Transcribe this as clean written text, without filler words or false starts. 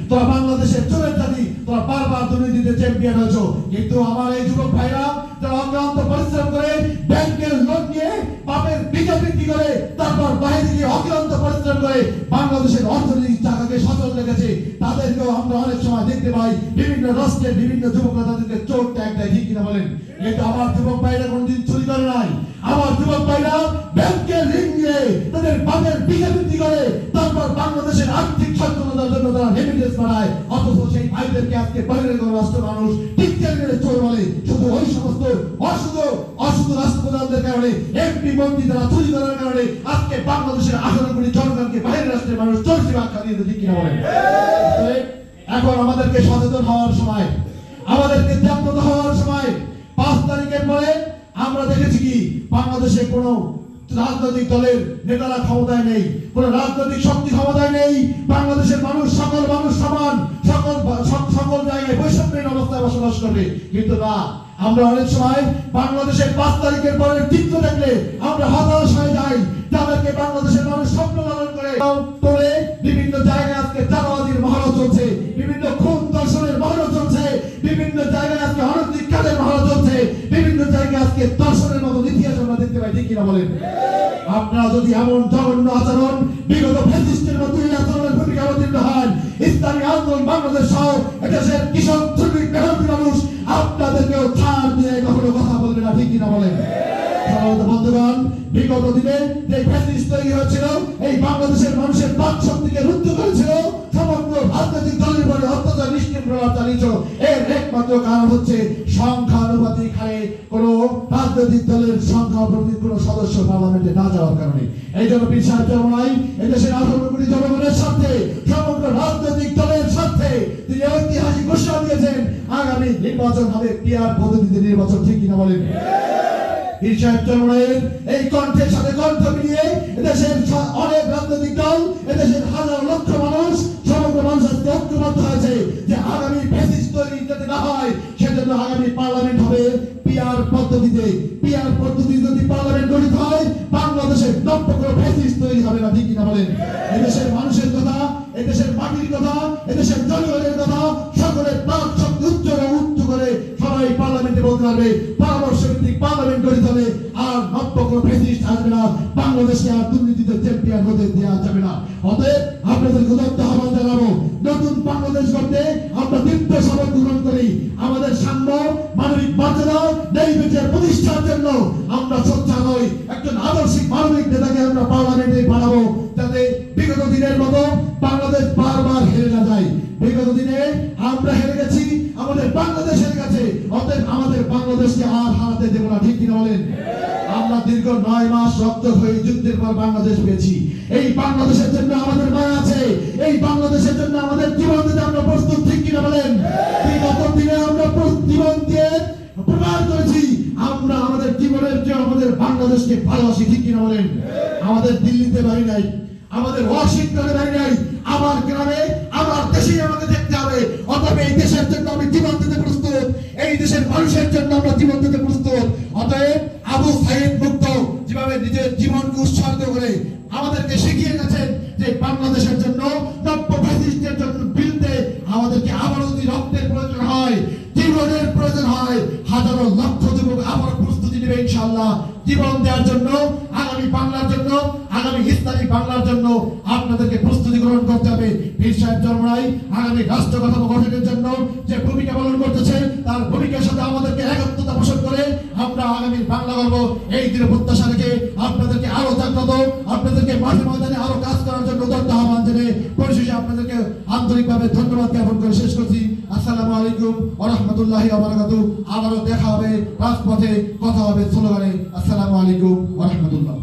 তোরা বাংলাদেশের চোরের জাতি, তোরা বারবার দুর্নীতিতে চ্যাম্পিয়ন হয়েছো। কিন্তু আমার এই যুবক ভাইরা যারা অক্লান্ত পরিশ্রম করে ব্যাংকের লোন নিয়ে বাপের বীজা বিক্রি করে তারপর বাইরে গিয়ে অক্লান্ত পরিশ্রম করে বাংলাদেশের অর্থনৈতিক টাকাকে সচল রেখেছে, তাদেরকেও আমরা অনেক সময় দেখতে পাই বিভিন্ন রাষ্ট্রের বিভিন্ন যুবকরা তাদেরকে চোর ট্যাগ দেয়, ঠিক কিনা বলেন? কিন্তু আমার যুবক ভাইরা কোনদিন চুরি করে নাই। আমার যুবক ভাইরা ব্যাংকের ঋণ নিয়ে তাদের বাপের বীজা বিক্রি করে তারপর বাংলাদেশের আর্থিক সচেতনতার জন্য তারা রেমিটেন্স বাড়ায়, অথচ সেই ভাইদেরকে আজকে বাইরের কোনো রাষ্ট্র মানুষ টিকচার মেরে চোর বলে। শুধু ওই সমস্ত অশুদ্ধ রাষ্ট্রপ্রধানদের কারণে, এমপি মন্ত্রী যারা চুরি করার কারণে আজকে বাংলাদেশের 18 কোটি জনগণকে বাইরের রাষ্ট্রের মানুষ চোর হিসেবে আখ্যা দিয়েছে, ঠিক কিনা বলেন? এখন আমাদেরকে সচেতন হওয়ার সময়, আমাদেরকে জাগ্রত হওয়ার সময়। 5 তারিখের পরে আমরা দেখেছি কি বাংলাদেশে কোনো রাজনৈতিক দলের নেতারা ক্ষমতায় নেই, কোন রাজনৈতিক শক্তি ক্ষমতায় নেই। বাংলাদেশের মানুষ সকল মানুষ সমান, সকল জায়গায় বৈষম্যহীন অবস্থায় বসবাস করবে। কিন্তু না, আমরা অনেক সময় বাংলাদেশের 5 তারিখের পরের চিত্র দেখলে আমরা হতাশ হয়ে যাই। যাদেরকে বাংলাদেশের মানুষ স্বপ্ন লালন করে তোলে, বিভিন্ন জায়গায় আজকে চাঁদাবাজির মহড়া চলছে, বিভিন্ন খুন দর্শনের মহড়া চলছে, বিভিন্ন জায়গায় আজকে অনৈতিক কাজের মহড়া চলছে, বিভিন্ন জায়গায় আজকে দর্শনের মতো ইতিহাস আমরা দেখতে পাই, ঠিক কিনা বলেন? আপনারা যদি এমন জঘন্য আচরণ বিগত ফ্যাসিস্টের মতো এই আচরণের ভূমিকা অবতীর্ণ হন, ইসলামী আন্দোলন বাংলাদেশ সহ এদেশের কৃষক শ্রমিক মেহনতি মানুষ আপনাদেরকেও ছাড় দিয়ে কখনো কথা বলবে না, ঠিক কিনা বলেন? বন্ধুগণ, বিগত দিনে যে ফ্যাসিস্ট তৈরি হয়েছিল এই বাংলাদেশের মানুষের বাক শক্তিকে রুদ্ধ করেছিল, সমগ্র রাজনৈতিক দলের উপরে অত্যাচার নিষ্ক্রিয় প্রভাব চালিয়েছিল। এর একমাত্র কারণ হচ্ছে সংখ্যানুপাতিক হারে কোন রাজনৈতিক দলের সংখ্যানুপাতিক কোন সদস্য পার্লামেন্টে না যাওয়ার কারণে। এই জন্য পীর সাহেব চরমনাই এদেশের 18 কোটি জনগণের স্বার্থে, সমগ্র রাজনৈতিক দলের স্বার্থে তিনি ঐতিহাসিক ঘোষণা দিয়েছেন আগামী নির্বাচন হবে পিয়ার পদ্ধতিতে নির্বাচন, ঠিক কিনা বলেন? পীর সাহেব চরমনাইয়ের এই কণ্ঠের সাথে কণ্ঠ মিলিয়ে এদেশের অনেক রাজনৈতিক দল, এদেশের হাজার লক্ষ মানুষ, সমগ্র মানুষ আজকে ঐক্যবদ্ধ হয়েছে যে আগামী ফ্যাসিস্ট তৈরি যাতে না হয় সেজন্য আগামী পার্লামেন্ট হবে পিয়ার পদ্ধতিতে। পিয়ার পদ্ধতি যদি পার্লামেন্ট গঠিত হয় বাংলাদেশের নব্য কোনো ফ্যাসিস্ট তৈরি হবে না, ঠিক কিনা বলেন? এদেশের মানুষের কথা, এদেশের মাটির কথা, এদেশের জনগণের কথা সকলের প্রাণ শক্তি উচ্চ করে সবাই পার্লামেন্টে বলতে পারবে পরামর্শ ভিত্তিক পার্লামেন্ট গঠিত হবে। আর নব্য কোনো ফ্যাসিস্ট আসবে না, বাংলাদেশকে আর দুর্নীতিতে চ্যাম্পিয়ন হতে দেওয়া যাবে না। অতএব আপনাদেরকে উদাত্ত আহ্বান জানাবো, নতুন বাংলাদেশ গড়তে আমরা দীপ্ত শপথ গ্রহণ করি। আমাদের সাম্য, মানবিক মর্যাদা, ন্যায় বিচার প্রতিষ্ঠার জন্য আমরা সোচ্চার হই। একজন আদর্শিক মানবিক নেতাকে আমরা পার্লামেন্টে পাঠাবো, যাতে বিগত দিনের মতো বাংলাদেশ বারবার হেরে না যায়। বিগত দিনে আমরা হেরে গেছি, আমাদের বাংলাদেশের কাছে, অতএব আমাদের বাংলাদেশকে আর হারাতে দেব না, ঠিক কিনা বলেন? আমরা দীর্ঘ 9 মাস রক্ত হয়ে যুদ্ধের পর বাংলাদেশ পেয়েছি। এই বাংলাদেশের জন্য আমাদের মায়া আছে, এই বাংলাদেশের জন্য আমাদের জীবন দিতে আমরা প্রস্তুত, ঠিক কিনা বলেন? বিগত দিনে আমরা জীবন দিয়ে প্রমাণ করেছি আমরা আমাদের জীবনের যে আমাদের বাংলাদেশকে ভালোবাসি, ঠিক কিনা বলেন? আমাদের দিল্লিতে বাড়ি নাই, আমাদের ওয়াশিংটনে বাড়ি নাই, আমার গ্রামে আমার দেশেই আমাকে দেখতে হবে। অতএব এই দেশের জন্য আমি জীবন দিতে প্রস্তুত, এই দেশের মানুষের জন্য আমরা জীবন দিতে প্রস্তুত। অতএব আবু সাইদ মুক্ত যেভাবে নিজের জীবনকে উৎসর্গ করে আমাদেরকে শিখিয়ে গেছেন যে বাংলাদেশের জন্য, নব্য ফ্যাসিস্টের জন্য বিরুদ্ধে আমাদেরকে আবারও যদি রক্তের প্রয়োজন হয়, জীবনের প্রয়োজন হয়, হাজারো লক্ষ যুবক আবার প্রস্তুতি নেবে ইনশাআল্লাহ জীবন দেওয়ার জন্য, আগামী বাংলার জন্য, আগামী ইসলামী বাংলার জন্য আপনাদেরকে প্রস্তুতি গ্রহণ করতে হবে। পীর সাহেব চরমনাই আগামী রাষ্ট্র কাঠামো গঠনের জন্য যে ভূমিকা পালন করতেছে তার ভূমিকার সাথে আমাদেরকে একত্রতা পোষণ করে আমরা আগামী বাংলা গর্ব এই দিনে প্রত্যাশা রেখে আপনাদেরকে আরো জাগ্রত, আপনাদেরকে মাঠে ময়দানে আরো কাজ করার জন্য উদাত্ত আহ্বান জানিয়ে পরিশেষে আপনাদেরকে আন্তরিকভাবে ধন্যবাদ জ্ঞাপন করে শেষ করছি। আসসালামু আলাইকুম ওয়া রাহমাতুল্লাহি ওয়া বারাকাতুহু। আবারও দেখা হবে রাজপথে, কথা হবে স্লোগানে। আসসালামু আলাইকুম ওয়া রাহমাতুল্লাহ।